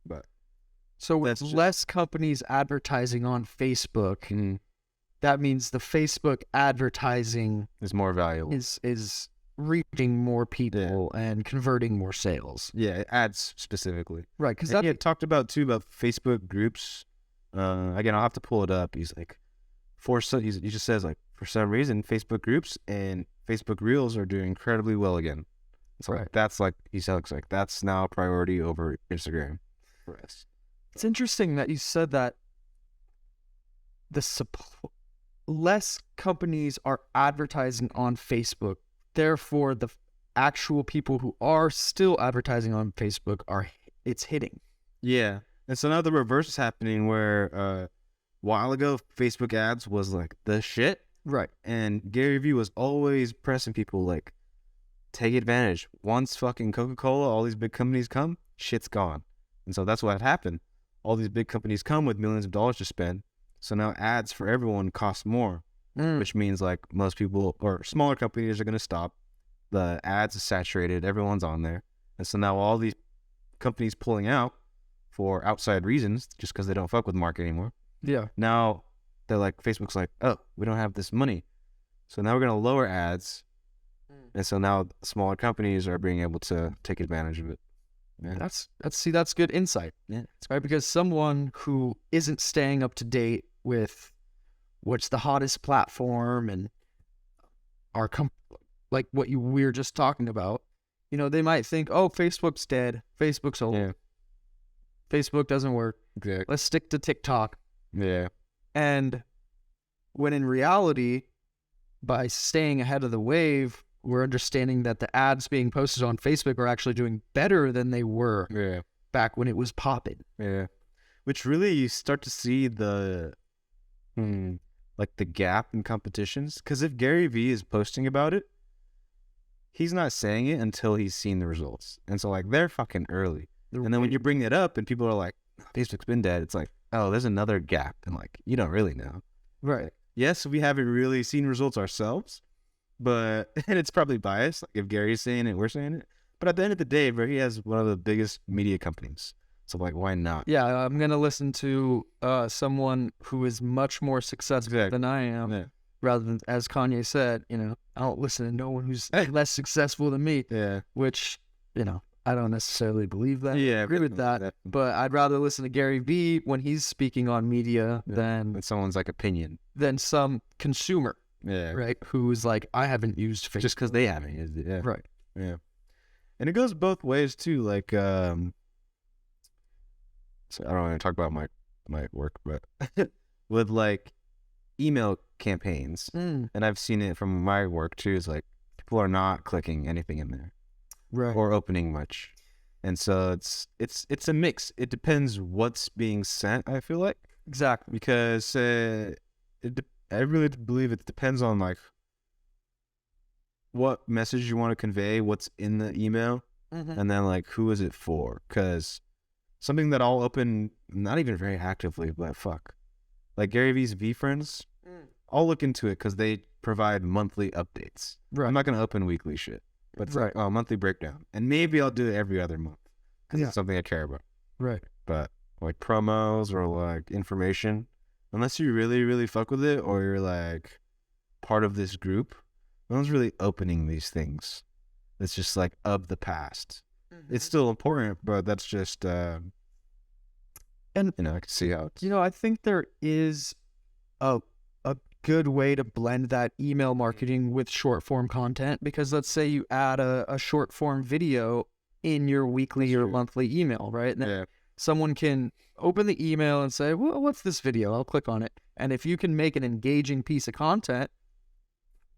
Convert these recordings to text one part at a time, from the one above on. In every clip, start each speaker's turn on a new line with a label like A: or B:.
A: But
B: So with less companies advertising on Facebook, that means the Facebook advertising
A: is more valuable.
B: Is reaching more people and converting more sales.
A: Yeah, ads specifically.
B: Right, because
A: he had talked about Facebook groups. Again, I'll have to pull it up. He's like, he just says like, for some reason, Facebook groups and Facebook Reels are doing incredibly well again. So
B: right.
A: That's like, he says like, that's now a priority over Instagram for us.
B: It's interesting that you said that less companies are advertising on Facebook. Therefore, the actual people who are still advertising on Facebook it's hitting.
A: Yeah. And so now the reverse is happening where a while ago, Facebook ads was like the shit.
B: Right.
A: And Gary Vee was always pressing people like, take advantage. Once fucking Coca-Cola, all these big companies come, shit's gone. And so that's what happened. All these big companies come with millions of dollars to spend. So now ads for everyone cost more, which means like most people or smaller companies are going to stop. The ads are saturated. Everyone's on there. And so now all these companies pulling out for outside reasons, just because they don't fuck with Mark anymore.
B: Yeah.
A: Now they're like, Facebook's like, oh, we don't have this money. So now we're going to lower ads. And so now smaller companies are being able to take advantage of it. Yeah.
B: That's good insight.
A: Yeah.
B: Right, because someone who isn't staying up to date with what's the hottest platform and like what we were just talking about, they might think, oh, Facebook's dead. Facebook's old.
A: Yeah.
B: Facebook doesn't work.
A: Exactly.
B: Let's stick to TikTok.
A: Yeah.
B: And when in reality, by staying ahead of the wave, we're understanding that the ads being posted on Facebook are actually doing better than they were back when it was popping.
A: Yeah. Which really you start to see the gap in competitions. Because if Gary Vee is posting about it, he's not saying it until he's seen the results. And so like they're fucking early. And then when you bring it up and people are like, Facebook's been dead, it's like, oh, there's another gap. And like, you don't really know.
B: Right.
A: Yes, we haven't really seen results ourselves, and it's probably biased. Like if Gary's saying it, we're saying it. But at the end of the day, bro, he has one of the biggest media companies. So like, why not?
B: Yeah, I'm going to listen to someone who is much more successful than I am, rather than, as Kanye said, I don't listen to no one who's less successful than me, which, I don't necessarily believe that.
A: Yeah,
B: I agree with that. But I'd rather listen to Gary Vee when he's speaking on media than
A: someone's like opinion.
B: Than some consumer.
A: Yeah.
B: Right. Who's like, I haven't used Facebook.
A: Just because they haven't used it. Yeah.
B: Right.
A: Yeah. And it goes both ways too. Like, so I don't want to talk about my work, but with like email campaigns, and I've seen it from my work too, is like people are not clicking anything in there.
B: Right.
A: Or opening much. And so it's a mix. It depends what's being sent, I feel like.
B: Exactly.
A: Because I really believe it depends on like what message you want to convey, what's in the email, and then like who is it for? Because something that I'll open, not even very actively, but fuck. Like Gary Vee's V-Friends, I'll look into it because they provide monthly updates.
B: Right.
A: I'm not going to open weekly shit. But it's like, monthly breakdown. And maybe I'll do it every other month. Because it's something I care about.
B: Right.
A: But like promos or like information, unless you really, really fuck with it or you're like part of this group, no one's really opening these things. It's just like of the past. It's still important, but that's just, and I can see how it's...
B: I think there is a good way to blend that email marketing with short form content, because let's say you add a short form video in your weekly or monthly email, right? And then someone can open the email and say, well, what's this video? I'll click on it. And if you can make an engaging piece of content,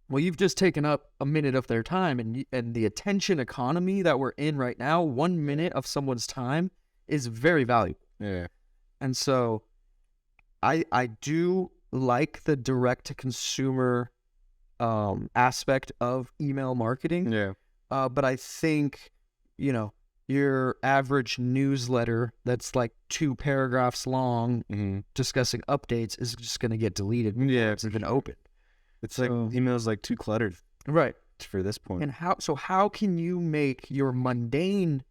B: well, you've just taken up a minute of their time, and the attention economy that we're in right now, 1 minute of someone's time is very valuable.
A: Yeah.
B: And so I do like the direct-to-consumer aspect of email marketing.
A: Yeah.
B: But I think, your average newsletter that's like 2 paragraphs long discussing updates is just going to get deleted.
A: Yeah.
B: It's even open.
A: It's like email's like too cluttered.
B: Right.
A: For this point.
B: And how can you make your mundane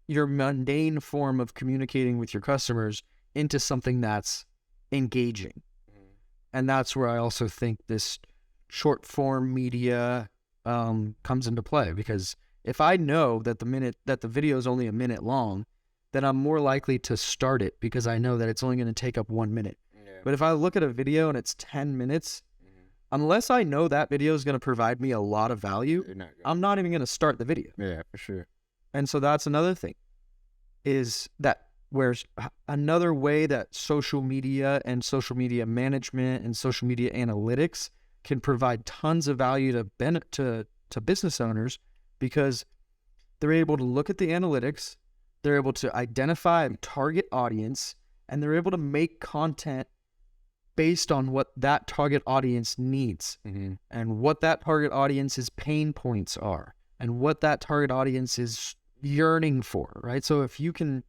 B: your mundane form of communicating with your customers into something that's engaging. And that's where I also think this short form media comes into play, because if I know that the video is only a minute long, then I'm more likely to start it because I know that it's only going to take up 1 minute.
A: Yeah.
B: But if I look at a video and it's 10 minutes, unless I know that video is going to provide me a lot of value, I'm not even going to start the video.
A: Yeah, for sure.
B: And so that's another thing, is that where's another way that social media and social media management and social media analytics can provide tons of value to business owners, because they're able to look at the analytics, they're able to identify a target audience, and they're able to make content based on what that target audience needs and what that target audience's pain points are and what that target audience is yearning for, right? So if you can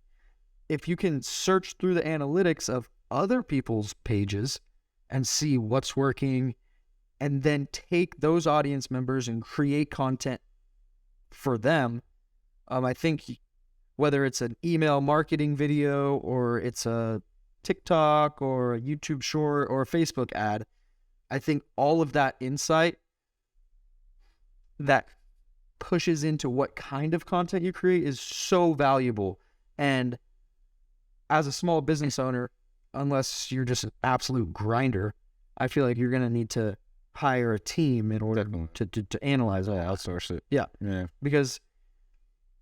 B: search through the analytics of other people's pages and see what's working, and then take those audience members and create content for them, I think whether it's an email marketing video or it's a TikTok or a YouTube short or a Facebook ad, I think all of that insight that pushes into what kind of content you create is so valuable. And as a small business owner, unless you're just an absolute grinder, I feel like you're going to need to hire a team in order to analyze all that.
A: Outsource it.
B: Yeah.
A: Yeah.
B: Because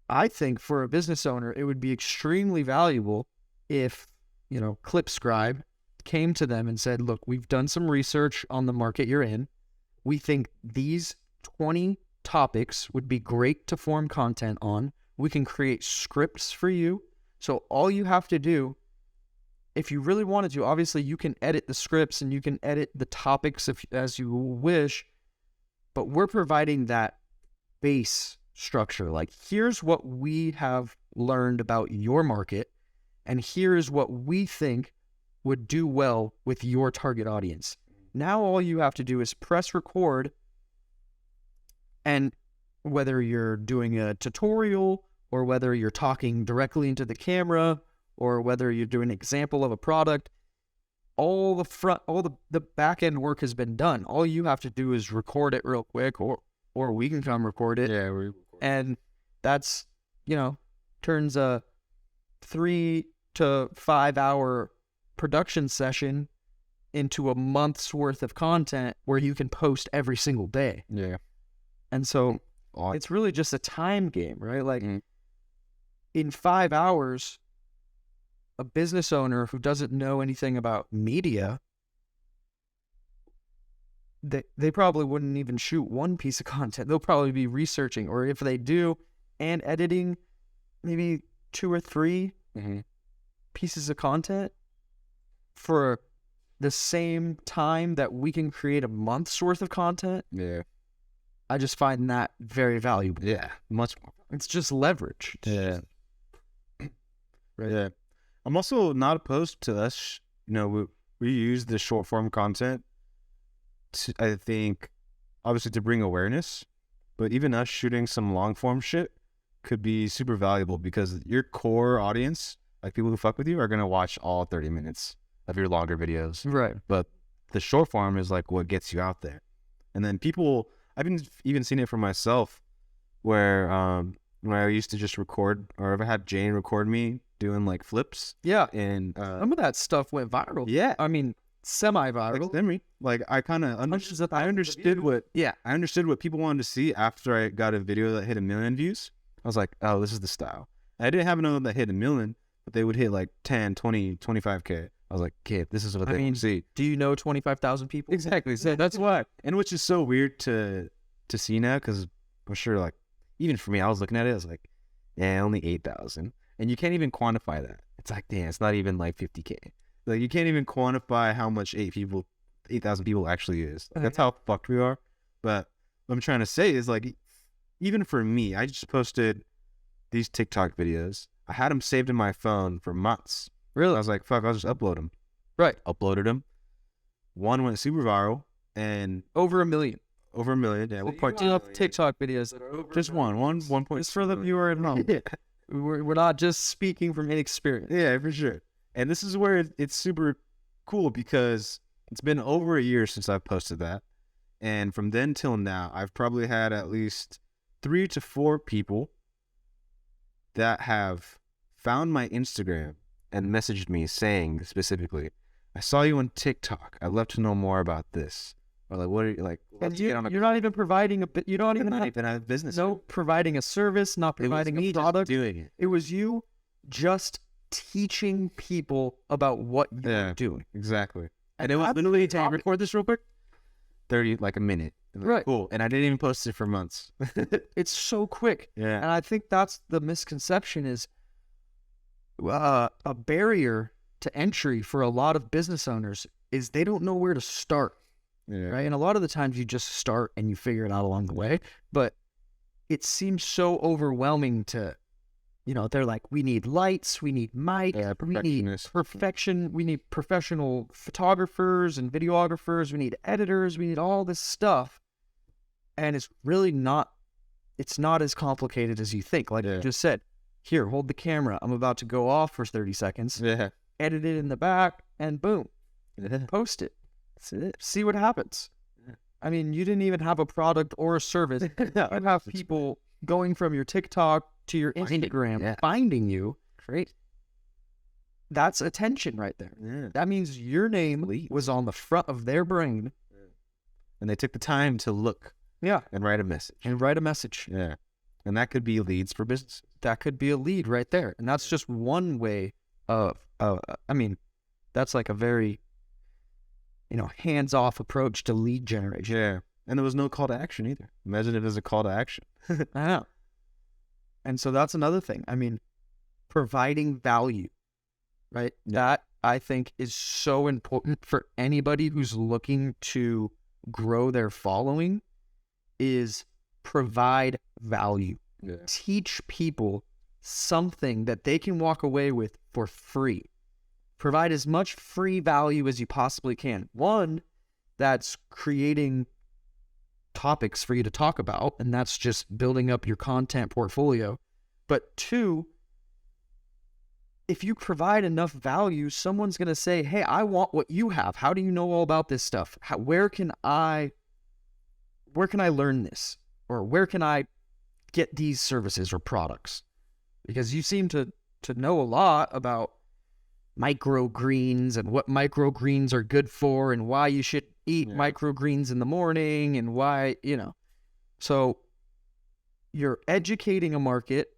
B: I think for a business owner, it would be extremely valuable if, ClipScribe came to them and said, look, we've done some research on the market you're in. We think these 20 topics would be great to form content on. We can create scripts for you. So all you have to do, if you really wanted to, obviously you can edit the scripts and you can edit the topics as you wish, but we're providing that base structure. Like, here's what we have learned about your market, and here is what we think would do well with your target audience. Now all you have to do is press record, and whether you're doing a tutorial or whether you're talking directly into the camera or whether you're doing an example of a product, all the back end work has been done. All you have to do is record it real quick, or we can come record it.
A: Yeah,
B: and that's, turns a 3 to 5 hour production session into a month's worth of content where you can post every single day.
A: Yeah.
B: And so it's really just a time game, right? Like in 5 hours, a business owner who doesn't know anything about media, they probably wouldn't even shoot one piece of content. They'll probably be researching, or if they do, and editing maybe 2 or 3 pieces of content for the same time that we can create a month's worth of content.
A: Yeah.
B: I just find that very valuable.
A: Yeah, much more.
B: It's just leverage.
A: Yeah.
B: Right.
A: Yeah. I'm also not opposed to us. We use the short form content to, I think, obviously to bring awareness, but even us shooting some long form shit could be super valuable, because your core audience, like people who fuck with you, are going to watch all 30 minutes of your longer videos.
B: Right.
A: But the short form is like what gets you out there. And then I've even seen it for myself, where when I used to just record, or if I had Jane record me doing like flips.
B: Yeah.
A: And
B: some of that stuff went viral.
A: Yeah.
B: I mean, semi-viral.
A: Like I kind of understood what people wanted to see after I got a video that hit 1 million views. I was like, oh, this is the style. And I didn't have another that hit 1 million, but they would hit like 10, 20, 25K. I was like, kid, this is what they want to see.
B: Do you know 25,000 people?
A: Exactly. So that's why. And which is so weird to see now, because I'm sure, like, even for me, I was looking at it, I was like, yeah, only 8,000. And you can't even quantify that. It's like, damn, it's not even like 50K. Like, you can't even quantify how much 8,000 people actually is. Like, that's how fucked we are. But what I'm trying to say is, like, even for me, I just posted these TikTok videos. I had them saved in my phone for months.
B: Really?
A: I was like, fuck, I'll just upload them.
B: Right.
A: Uploaded them. One went super viral, and
B: over 1 million.
A: Over 1 million. Yeah.
B: So what part of TikTok videos?
A: Just one point.
B: Just for the viewer at home.
A: Yeah.
B: We're not just speaking from inexperience.
A: Yeah, for sure. And this is where it's super cool because it's been over a year since I've posted that. And from then till now, I've probably had at least 3 to 4 people that have found my Instagram and messaged me saying specifically, I saw you on TikTok. I'd love to know more about this. Or like, what are you like?
B: And you're not even providing you don't even
A: not
B: have
A: even a business.
B: no providing a service, not providing a product.
A: Doing it.
B: It was you just teaching people about what you're doing.
A: Exactly.
B: And
A: it was literally, can I record this real quick? 30, like a minute. Like,
B: right.
A: Cool. And I didn't even post it for months.
B: It's so quick.
A: Yeah.
B: And I think that's the misconception is a barrier to entry for a lot of business owners is they don't know where to start.
A: Yeah.
B: Right. And a lot of the times you just start and you figure it out along the way. But it seems so overwhelming to, they're like, we need lights, we need mic, we need perfection, we need professional photographers and videographers, we need editors, we need all this stuff. And it's really not as complicated as you think. Like you just said, here, hold the camera. I'm about to go off for 30 seconds.
A: Yeah.
B: Edit it in the back and boom, post it.
A: That's it.
B: See what happens. Yeah. I mean, you didn't even have a product or a service. You have people going from your TikTok to your Instagram, finding you.
A: Great.
B: That's attention right there.
A: Yeah.
B: That means your name was on the front of their brain.
A: Yeah. And they took the time to look.
B: Yeah.
A: And write a message. Yeah. And that could be leads for business.
B: That could be a lead right there. And that's just one way of, that's like a very, hands-off approach to lead generation.
A: Yeah. And there was no call to action either. Imagine if there's a call to action.
B: I know. And so that's another thing. I mean, providing value, right? Yeah. That I think is so important for anybody who's looking to grow their following is provide value.
A: Yeah.
B: Teach people something that they can walk away with for free. Provide as much free value as you possibly can. One, that's creating topics for you to talk about, and that's just building up your content portfolio. But two, if you provide enough value, someone's going to say, hey, I want what you have. How do you know all about this stuff? Where can I learn this? Or where can I get these services or products? Because you seem to know a lot about microgreens and what microgreens are good for and why you should eat microgreens in the morning and why, So you're educating a market.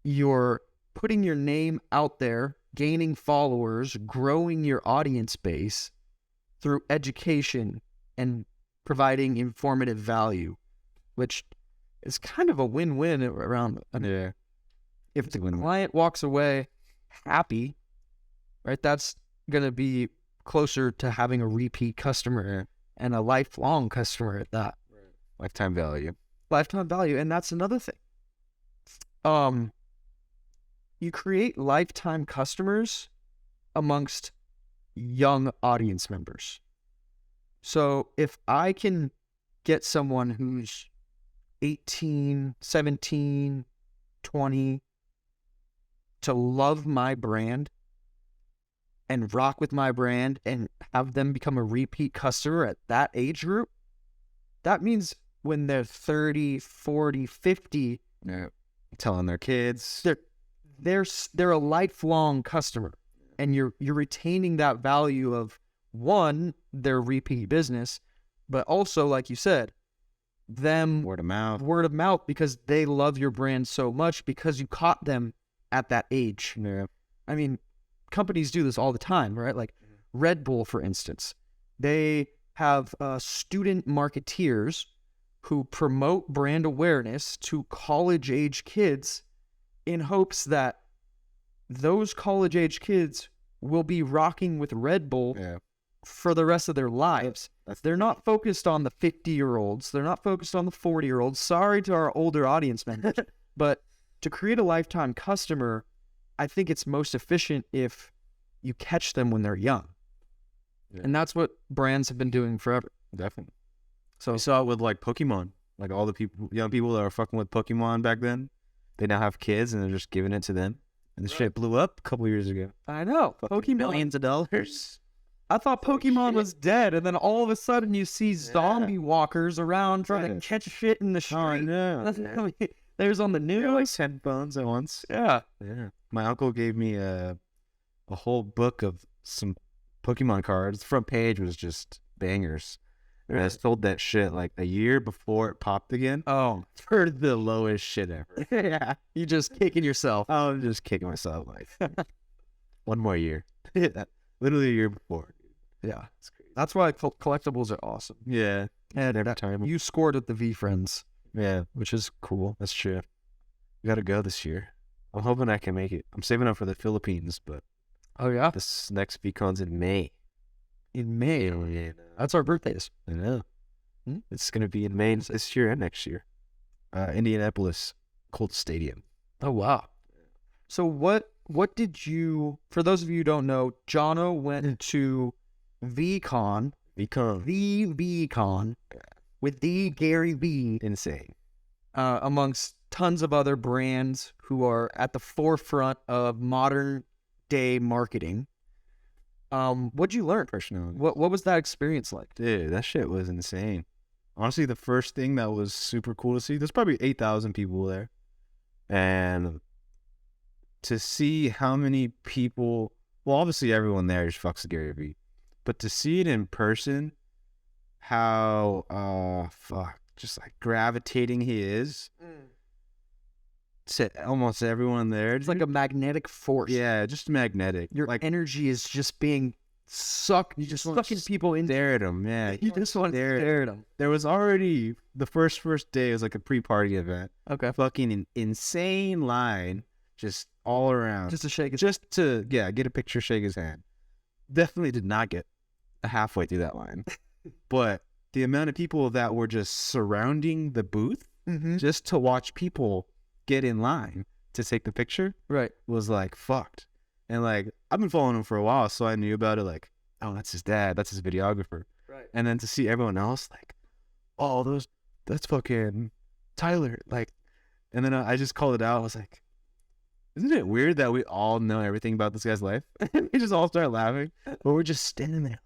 B: You're putting your name out there, gaining followers, growing your audience base through education and providing informative value, which is kind of a win-win around. If the client walks away happy, right, that's going to be closer to having a repeat customer and a lifelong customer at that.
A: Right. Lifetime value.
B: And that's another thing. You create lifetime customers amongst young audience members. So if I can get someone who's 18, 17, 20 to love my brand and rock with my brand and have them become a repeat customer at that age group, that means when they're 30, 40, 50,
A: telling their kids,
B: they're a lifelong customer, and you're retaining that value of, one, their repeat business, but also, like you said, them
A: word of
B: mouth because they love your brand so much because you caught them at that age.
A: Yeah.
B: I mean, companies do this all the time, right? Like Red Bull, for instance, they have student marketeers who promote brand awareness to college-age kids in hopes that those college-age kids will be rocking with Red Bull for the rest of their lives. They're not focused on the 50-year-olds. They're not focused on the 40-year-olds. Sorry to our older audience members. But to create a lifetime customer, I think it's most efficient if you catch them when they're young. Yeah. And that's what brands have been doing forever.
A: Definitely. So we saw it with like Pokemon. Like all the young people that were fucking with Pokemon back then. they now have kids and they're just giving it to them. And the shit blew up a couple years ago.
B: I know.
A: Fucking
B: Pokemon.
A: millions of dollars.
B: I thought Pokemon was dead, and then all of a sudden you see zombie walkers around trying to catch shit in the street.
A: Oh, no.
B: There's on the
A: They
B: news.
A: always had phones at once.
B: Yeah.
A: Yeah. My uncle gave me a whole book of some Pokemon cards. The front page was just bangers. And I sold that shit like a year before it popped again
B: Oh.
A: for the lowest shit ever.
B: Yeah. You just kicking yourself.
A: I'm just kicking myself like one more year. Literally a year before.
B: Yeah.
A: It's crazy.
B: That's why collectibles are awesome.
A: Yeah.
B: And
A: every time.
B: you scored with the V Friends,
A: Yeah,
B: which is cool.
A: that's true. We gotta go this year. I'm hoping I can make it. I'm saving up for the Philippines, but
B: Oh, yeah?
A: this next VCon's in May.
B: In May.
A: Yeah,
B: That's our birthdays.
A: I know.
B: Hmm?
A: It's gonna be in May this year and next year. Indianapolis Colts Stadium.
B: Oh, wow. So what did you, for those of you who don't know, Jono went to VCon,
A: VCon.
B: the VCon, with the Gary V,
A: Insane.
B: amongst tons of other brands who are at the forefront of modern day marketing. What'd you learn?
A: Personality.
B: What was that experience like?
A: Dude, that shit was insane. Honestly, the first thing that was super cool to see, there's probably 8,000 people there. And to see how many people, well, obviously everyone there just fucks with Gary Vee. But to see it in person, how, just like gravitating he is to almost everyone there.
B: It's like a magnetic force.
A: Yeah, just magnetic.
B: Your
A: like
B: energy is just being sucked. You just sucking people in.
A: stare at him. Yeah,
B: You just want to stare at them.
A: There was already the first day was like a pre-party event.
B: Okay.
A: Fucking an insane line, just all around,
B: Just to shake it.
A: just to get a picture, shake his hand. Definitely did not get halfway through that line, but the amount of people that were just surrounding the booth
B: Mm-hmm.
A: just to watch people get in line to take the picture
B: Right.
A: was like fucked. And like I've been following him for a while, so I knew about it. Like, oh, that's his dad, that's his videographer.
B: Right.
A: And then to see everyone else like, oh, that's fucking Tyler. Like, and then I just called it out. I was like, isn't it weird that we all know everything about this guy's life? And we just all start laughing, but we're just standing there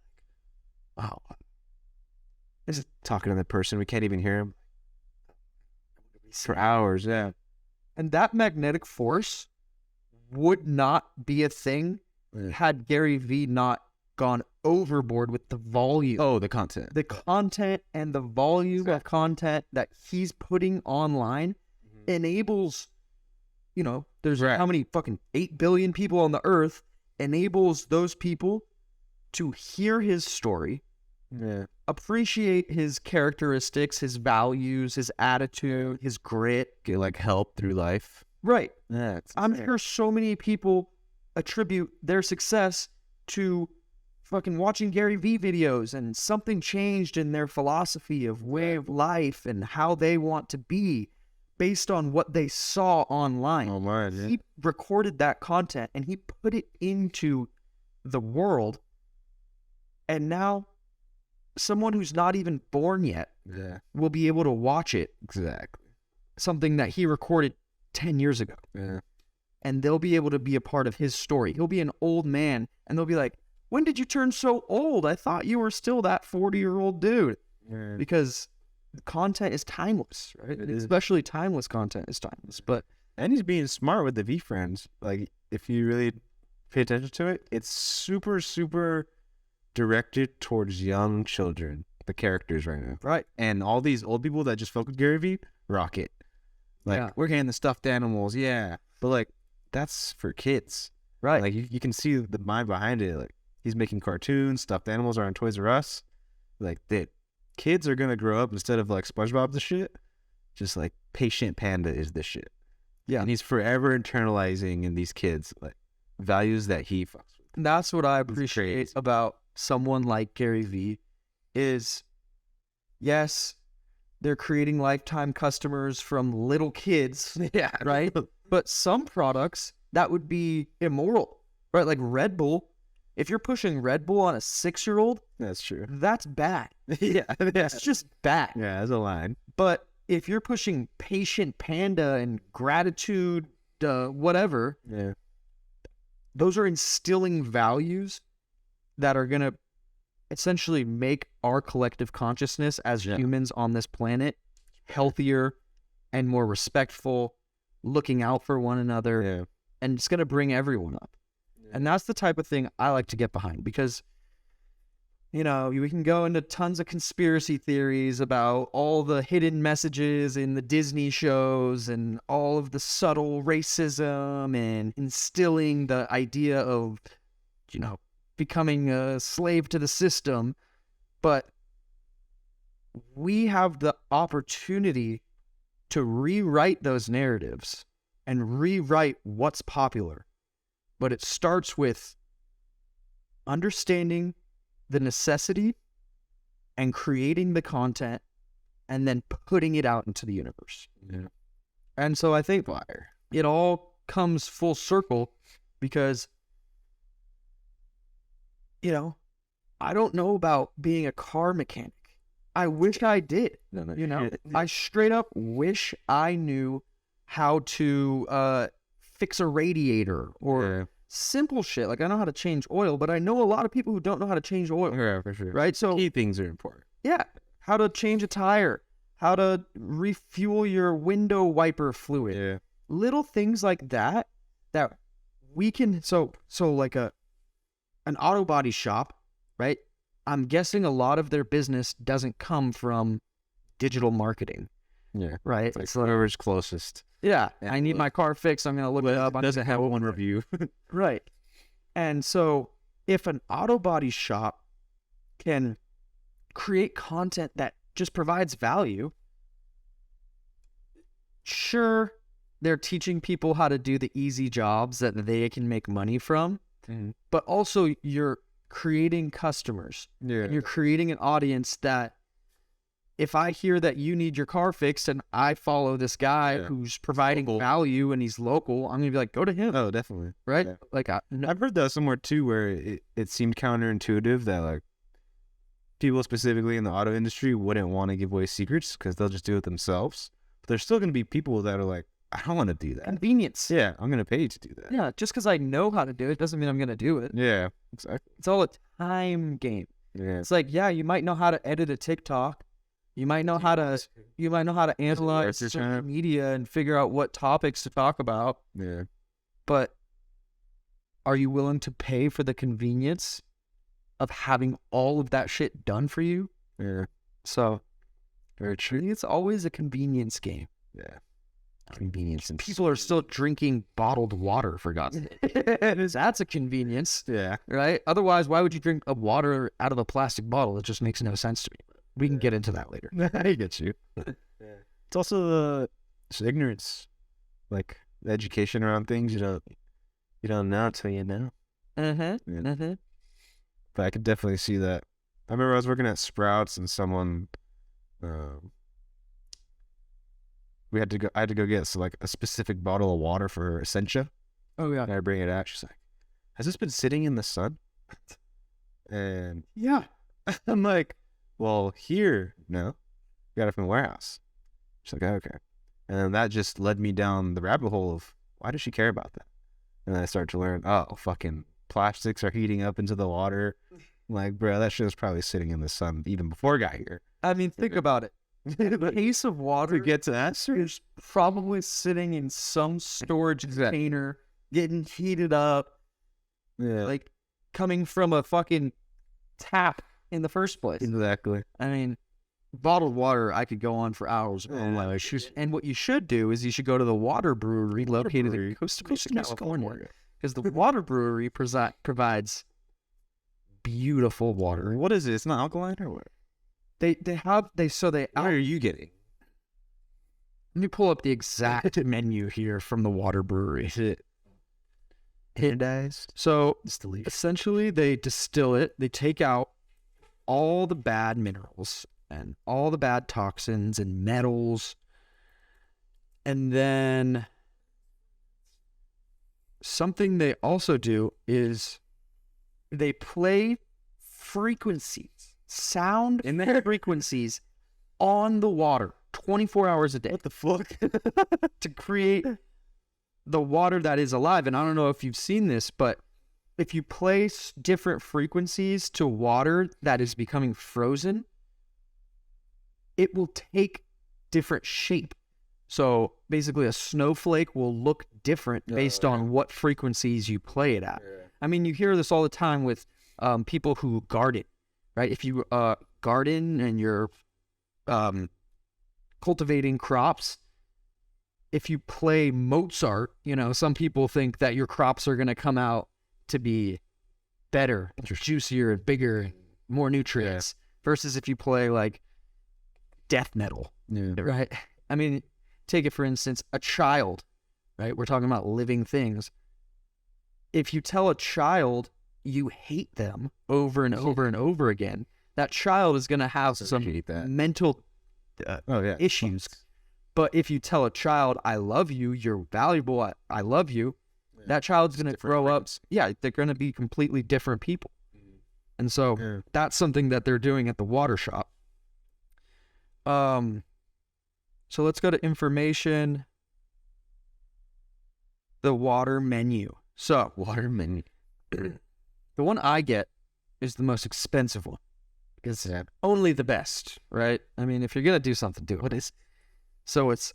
A: like, wow. Just talking to the person. We can't even hear him for hours. Yeah.
B: And that magnetic force would not be a thing
A: Yeah.
B: had Gary Vee not gone overboard with the volume.
A: Oh, the content.
B: The content and the volume of content that he's putting online enables, there's
A: Right.
B: how many fucking 8 billion people on the earth, enables those people to hear his story,
A: Yeah.
B: appreciate his characteristics, his values, his attitude, his grit.
A: Get like help through life.
B: Right.
A: Yeah.
B: I'm sure so many people attribute their success to fucking watching Gary Vee videos, and something changed in their philosophy of way of life and how they want to be based on what they saw online.
A: Oh my. Yeah.
B: He recorded that content and he put it into the world, and now someone who's not even born yet
A: Yeah.
B: will be able to watch it,
A: Exactly.
B: something that he recorded 10 years ago.
A: Yeah.
B: And they'll be able to be a part of his story. He'll be an old man, and they'll be like, when did you turn so old? I thought you were still that 40-year-old dude.
A: Yeah.
B: Because content is timeless, right?
A: It is.
B: Especially timeless content is timeless. But
A: And he's being smart with the V Friends. Like, if you really pay attention to it, it's super, super directed towards young children, the characters right now.
B: right.
A: And all these old people that just fuck with Gary Vee, rock it. Like,
B: Yeah.
A: we're getting the stuffed animals, yeah. But, like, that's for kids.
B: Right.
A: Like, you can see the mind behind it. Like, he's making cartoons, stuffed animals are on Toys R Us. Like, kids are going to grow up instead of, like, SpongeBob the shit. Just, like, Patient Panda is the shit.
B: Yeah.
A: And he's forever internalizing in these kids, like, values that he fucks with.
B: And that's what I
A: It's
B: appreciate
A: crazy.
B: about someone like Gary Vee is, yes, they're creating lifetime customers from little kids,
A: Yeah.
B: right? But some products, that would be immoral, right? Like Red Bull. If you're pushing Red Bull on a 6-year-old,
A: That's true.
B: that's bad.
A: Yeah.
B: It's just bad.
A: Yeah, that's a line.
B: But if you're pushing patient panda and gratitude, whatever,
A: Yeah.
B: those are instilling values that are going to essentially make our collective consciousness as humans on this planet healthier and more respectful, looking out for one another.
A: Yeah.
B: And it's going to bring everyone up. And that's the type of thing I like to get behind because, you know, we can go into tons of conspiracy theories about all the hidden messages in the Disney shows and all of the subtle racism and instilling the idea of, you know, becoming a slave to the system. But we have the opportunity to rewrite those narratives and rewrite what's popular. But it starts with understanding the necessity and creating the content and then putting it out into the universe.
A: Yeah.
B: And so I think it all comes full circle because, you know, I don't know about being a car mechanic. I wish I did.
A: No,
B: You know, I straight up wish I knew how to fix a radiator or simple shit. Like I know how to change oil, but I know a lot of people who don't know how to change oil.
A: Yeah, for sure.
B: Right? So
A: Key things are important.
B: yeah, how to change a tire, how to refuel your window wiper fluid.
A: Yeah.
B: Little things like that we can so like an auto body shop, right? I'm guessing a lot of their business doesn't come from digital marketing.
A: Yeah.
B: Right?
A: It's like whoever's closest.
B: Yeah, I need my car fixed. I'm going to look it up.
A: Doesn't have one review.
B: Right. And so if an auto body shop can create content that just provides value, sure, they're teaching people how to do the easy jobs that they can make money from, but also you're creating customers.
A: Yeah.
B: And you're creating an audience that if I hear that you need your car fixed and I follow this guy who's providing value and he's local, I'm going to be like, go to him.
A: Oh, definitely.
B: Right?
A: Yeah.
B: Like,
A: I've heard that somewhere too, where it seemed counterintuitive that like people specifically in the auto industry wouldn't want to give away secrets because they'll just do it themselves. But there's still going to be people that are like, I don't want to do that.
B: Convenience.
A: Yeah, I'm going to pay you to do that.
B: Yeah, just because I know how to do it doesn't mean I'm going to do it.
A: Yeah, exactly.
B: It's all a time game.
A: Yeah.
B: It's like, yeah, you might know how to edit a TikTok. You might know how to analyze social media and figure out what topics to talk about.
A: Yeah.
B: But are you willing to pay for the convenience of having all of that shit done for you?
A: Yeah.
B: So,
A: Very true.
B: it's always a convenience game.
A: Yeah. Convenience and
B: People are still drinking bottled water, for God's sake. That's a convenience,
A: Yeah.
B: right? Otherwise, why would you drink a water out of a plastic bottle? It just makes no sense to me. We can get into that later.
A: I get you. It's also just ignorance, like the education around things. You don't know until you know.
B: Uh-huh.
A: But I could definitely see that. I remember I was working at Sprouts and someone, I had to go get like a specific bottle of water for Essentia.
B: Oh yeah.
A: And I bring it out. She's like, "Has this been sitting in the sun?" And
B: Yeah.
A: I'm like, "Well, here, no. Got it from the warehouse." She's like, "Oh, okay." And that just led me down the rabbit hole of why does she care about that? And then I started to learn, oh, fucking plastics are heating up into the water. I'm like, bro, that shit was probably sitting in the sun even before I got here.
B: I mean, think about it. A case of water
A: To get to that,
B: is probably sitting in some storage container, getting heated up,
A: yeah,
B: like coming from a fucking tap in the first place.
A: exactly.
B: I mean, bottled water, I could go on for hours.
A: Yeah.
B: And what you should do is you should go to the water brewery located in coast to coast California, because the water brewery provides beautiful water.
A: What is it? It's not alkaline or what?
B: What
A: are you getting?
B: Let me pull up the exact menu here from the water brewery. So essentially they distill it. They take out all the bad minerals and all the bad toxins and metals. And then something they also do is they play frequencies, sound in their frequencies on the water. 24 hours a day.
A: What the fuck?
B: To create the water that is alive. And I don't know if you've seen this, but if you place different frequencies to water that is becoming frozen, it will take different shape. So basically a snowflake will look different based on what frequencies you play it at. I mean, you hear this all the time with people who garden, right? If you garden and you're cultivating crops, if you play Mozart, you know, some people think that your crops are going to come out to be better, juicier, and bigger, more nutrients, versus if you play like death metal, right? I mean, take it for instance, a child, right? We're talking about living things. If you tell a child you hate them over and over and over again, that child is going to have some mental issues. But if you tell a child, I love you, you're valuable, I love you, that child's going to grow up. Yeah, they're going to be completely different people. And so that's something that they're doing at the water shop. So let's go to information. The water menu. So, water menu. The one I get is the most expensive one. Because only the best, right? I mean, if you're going to do something, do it. What is? So it's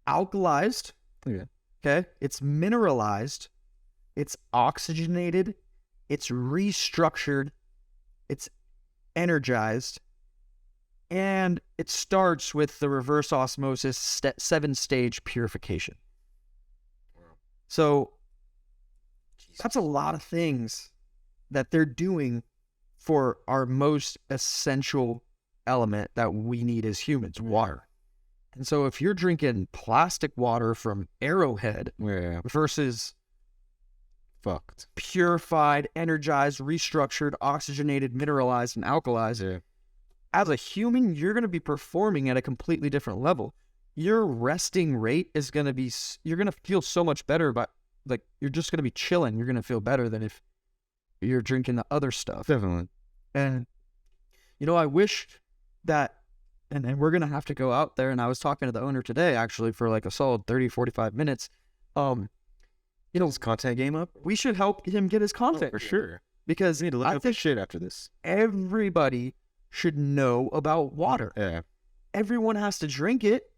B: alkalized. Okay. It's mineralized. It's oxygenated. It's restructured. It's energized. And it starts with the reverse osmosis 7-stage purification. So that's a lot of things that they're doing for our most essential element that we need as humans, water. And so if you're drinking plastic water from Arrowhead versus purified, energized, restructured, oxygenated, mineralized, and alkalized, as a human, you're going to be performing at a completely different level. Your resting rate is going to be, you're going to feel so much better, but like you're just going to be chilling. You're going to feel better than if you're drinking the other stuff.
A: Definitely.
B: And, you know, I wish that, and we're going to have to go out there. And I was talking to the owner today, actually, for like a solid 30, 45 minutes. You know,
A: his content game up?
B: We should help him get his content.
A: For sure.
B: Because
A: we need to look up this shit after this.
B: Everybody should know about water.
A: Yeah.
B: Everyone has to drink it.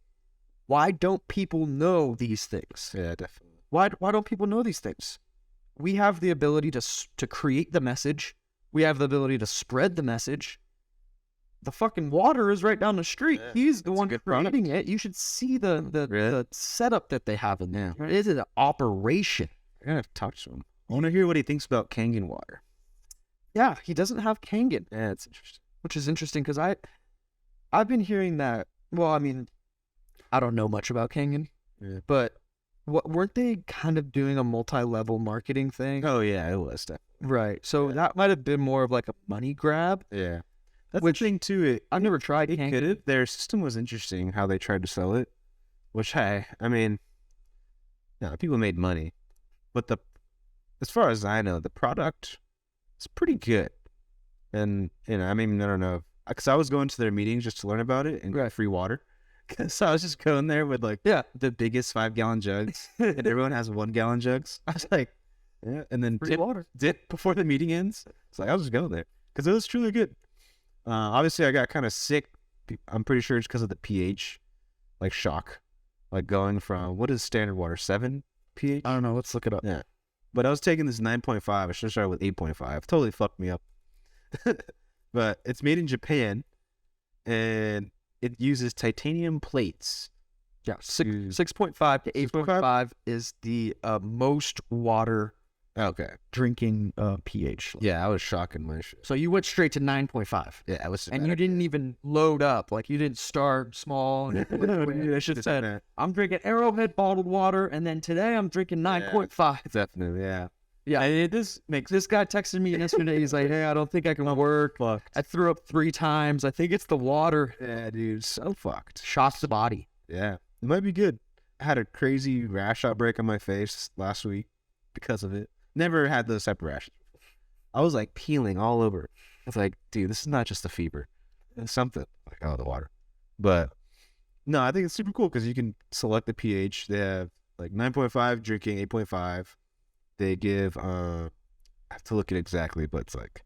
B: Why don't people know these things?
A: Yeah, definitely.
B: Why don't people know these things? We have the ability to create the message. We have the ability to spread the message. The fucking water is right down the street.
A: Yeah,
B: he's the one creating it. You should see the setup that they have in there. It is an operation.
A: I gotta talk to him. I want to hear what he thinks about Kangen water.
B: Yeah, he doesn't have Kangen.
A: Yeah, it's interesting.
B: Which is interesting because I've been hearing that. Well, I mean, I don't know much about Kangen, but weren't they kind of doing a multi-level marketing thing?
A: Oh yeah, it was.
B: Right. So that might have been more of like a money grab.
A: Yeah. That's the thing too.
B: I've never tried Kangen.
A: Their system was interesting how they tried to sell it, which I mean, people made money, but as far as I know, the product is pretty good. And you know, I mean, I don't know, because I was going to their meetings just to learn about it and get free water. So I was just going there with like the biggest 5-gallon jugs, and everyone has 1-gallon jugs. I was like, and then dip before the meeting ends. It's like I was just going there because it was truly good. Obviously, I got kind of sick. I'm pretty sure it's because of the pH, like shock, like going from what is standard water 7 pH?
B: I don't know. Let's look it up.
A: Yeah, but I was taking this 9.5. I should have started with 8.5. Totally fucked me up. But it's made in Japan, and it uses titanium plates.
B: Yeah, 6.5 to 8.5 is the most water drinking pH.
A: Yeah, I was shocking my shit.
B: So you went straight to 9.5.
A: Yeah, I was.
B: And you didn't even load up. Like you didn't start small. I should have said, I'm drinking Arrowhead bottled water, and then today I'm drinking 9.5.
A: Definitely, yeah.
B: Yeah, this guy texted me yesterday. He's like, hey, I don't think I can work. I threw up 3 times. I think it's the water.
A: Yeah, dude, so fucked.
B: Shocked the body.
A: Yeah, it might be good. I had a crazy rash outbreak on my face last week because of it. Never had those type of rashes. I was like peeling all over. I was like, dude, this is not just a fever. It's something. Like, oh, the water. But No, I think it's super cool because you can select the pH. They have like 9.5 drinking, 8.5. They give I have to look at exactly, but it's like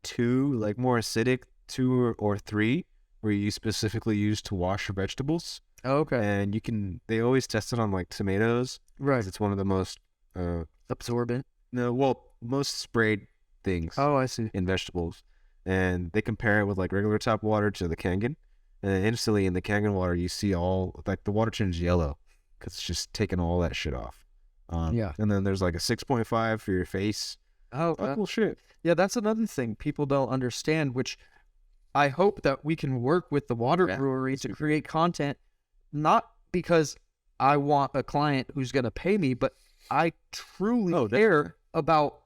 A: 2, like more acidic, 2 or 3, where you specifically use to wash your vegetables.
B: Okay.
A: And they always test it on like tomatoes.
B: Right.
A: 'Cause it's one of the most
B: Absorbent.
A: most sprayed things
B: Oh, I see.
A: in vegetables. And they compare it with like regular tap water to the Kangen. And instantly in the Kangen water, you see all like the water turns yellow because it's just taking all that shit off.
B: Yeah.
A: And then there's like a 6.5 for your face.
B: Oh,
A: Cool shit.
B: yeah, that's another thing people don't understand, which I hope that we can work with the water brewery to create content, not because I want a client who's going to pay me, but I truly care about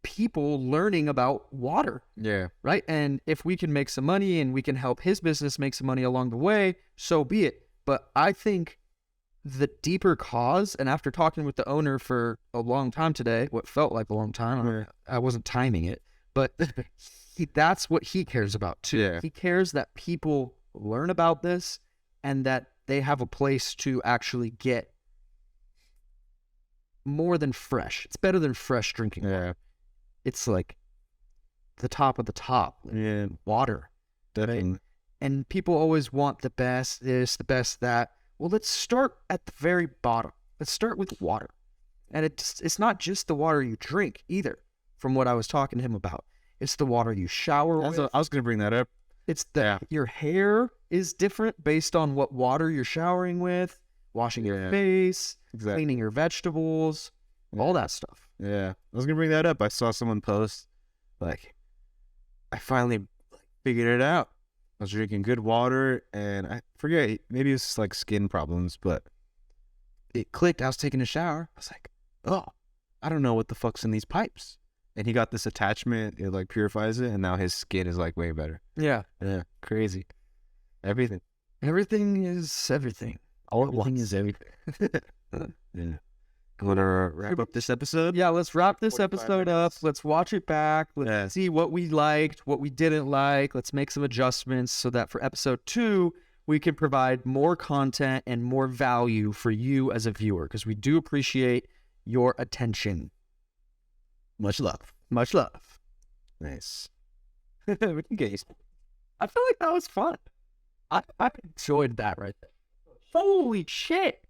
B: people learning about water.
A: Yeah.
B: Right. And if we can make some money and we can help his business make some money along the way, so be it. But I think the deeper cause, and after talking with the owner for a long time today, what felt like a long time, I wasn't timing it, but that's what he cares about too.
A: Yeah.
B: He cares that people learn about this and that they have a place to actually get more than fresh. It's better than fresh drinking water. It's like the top of the top.
A: Yeah.
B: Water.
A: Definitely.
B: Right? And people always want the best this, the best that. Well, let's start at the very bottom. Let's start with water. And it's not just the water you drink either, from what I was talking to him about. It's the water you shower with.
A: I was going to bring that up.
B: It's your hair is different based on what water you're showering with, washing your face, cleaning your vegetables, all that stuff.
A: Yeah. I was going to bring that up. I saw someone post, like, I finally figured it out. I was drinking good water, and I forget, maybe it was just like skin problems, but it clicked. I was taking a shower. I was like, oh, I don't know what the fuck's in these pipes. And he got this attachment. It like purifies it, and now his skin is like way better.
B: Yeah.
A: Yeah. Crazy. Everything.
B: Everything is everything.
A: All at once. Is everything. Yeah. You want to wrap up this episode?
B: Yeah, let's wrap this episode up. Let's watch it back. Let's see what we liked, what we didn't like. Let's make some adjustments so that for episode 2, we can provide more content and more value for you as a viewer, because we do appreciate your attention.
A: Much love.
B: Much love.
A: Nice.
B: We can get you. I feel like that was fun. I enjoyed that right there. Holy shit.